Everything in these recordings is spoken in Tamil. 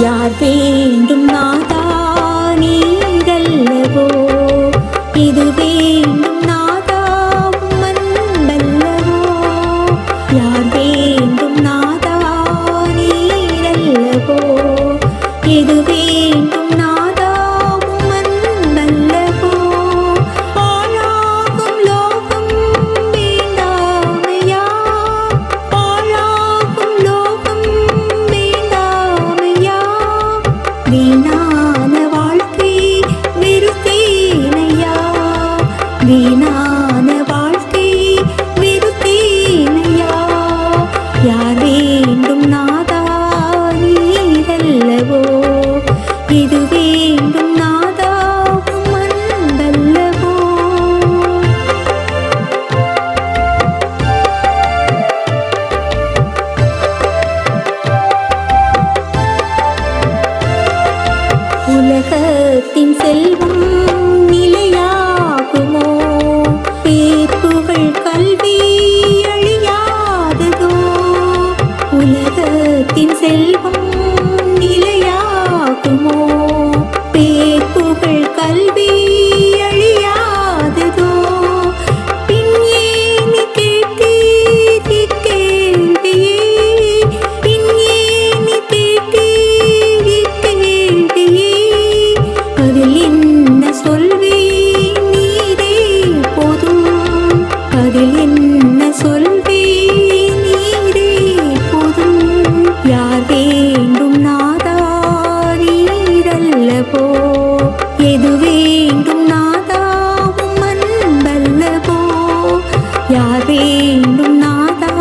யார் வேண்டும் நாதா நீரல்லவோ, இது வேண்டும் நாதா உம்மன்பல்லவோ. யார் வேண்டும் நாதா நீரல்லவோ, இது வேண்டும் நாதா உம்மன்பல்லவோ. பாழாகும் லோகம் வேண்டாமையா, பாழாகும் லோகம் வேண்டாமையா. வீணான வாழ்க்கை வெறுத்தேனையா, வீணான வாழ்க்கை வெறுத்தேனையா. யார் வேண்டும் நாதா நீரல்லவோ, இது வேண்டும் நாதா உம்மன்பல்லவோ. உலகத்தின் செல்வம் நிலையாகுமோ, பேர்புகழ் கல்வி அழியாததோ. உலகத்தின் செல்வம் நிலையாகுமோ, பேர்புகழ் கல்வி அழியாததோ. பின் ஏனி கேட்டீர் இக்கேள்வியே, பின் ஏனி கேட்டீர் இக்கேள்வியே. அதில் என்ன சொல்வேன் நீரே போதும், அதில் என்ன சொல்வேன் நீரே போதும். யார் வேண்டும் நாதா நீரல்லவோ, எது வேண்டும் நாதா உம்மன்பல்லவோ. யார் வேண்டும் நாதா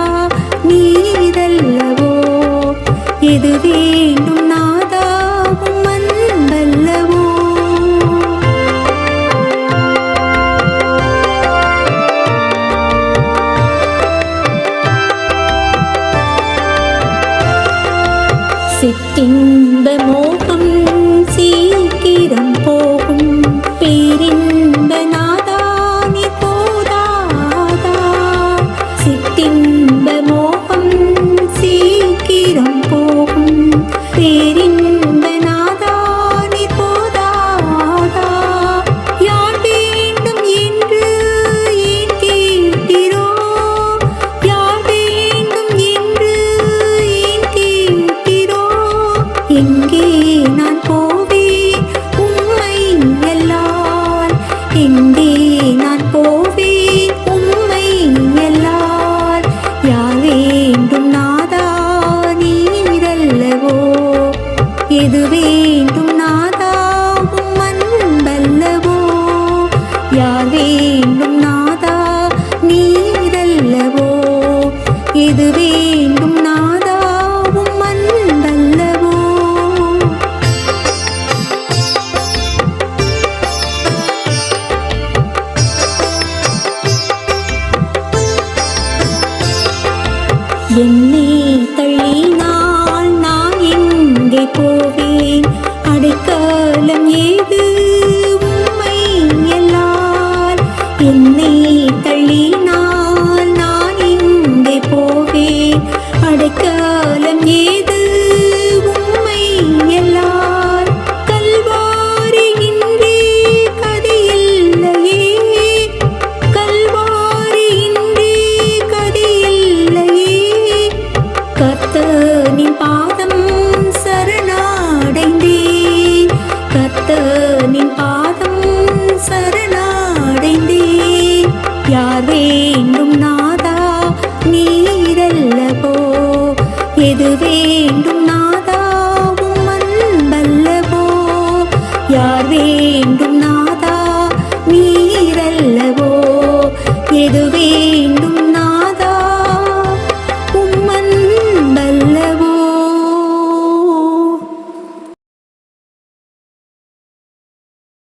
நீரல்லவோ, எது வேண்டும் நாதா உம்மன்பல்லவோ. சிற்றின்ப மோகம் சீக்கிரம் போகும், பேரின்ப நாதா நீ போதாதா. சிற்றின்ப மோகம் சீக்கிரம் போகும், பேரின்ப நாதா நீ போதாதா. யார் வேண்டும் என்று ஏன் கேட்டீரோ, யார் வேண்டும் என்று ஏன் கேட்டீரோ. எங்கே நான் போவேன் உம்மை எல்லால், எங்கே நான் போவேன் உம்மை எல்லால். யார் வேண்டும் நாதா நீரல்லவோ, எது வேண்டும் நாதா உம்மன்பல்லவோ. யார் வேண்டும் நாதா நீரல்லவோ, எது வேண்டும் நாதா உம்மன்பல்லவோ. என்னை தள்ளினால் நான் எங்கே போவேன், அடைக்கலம் ஏது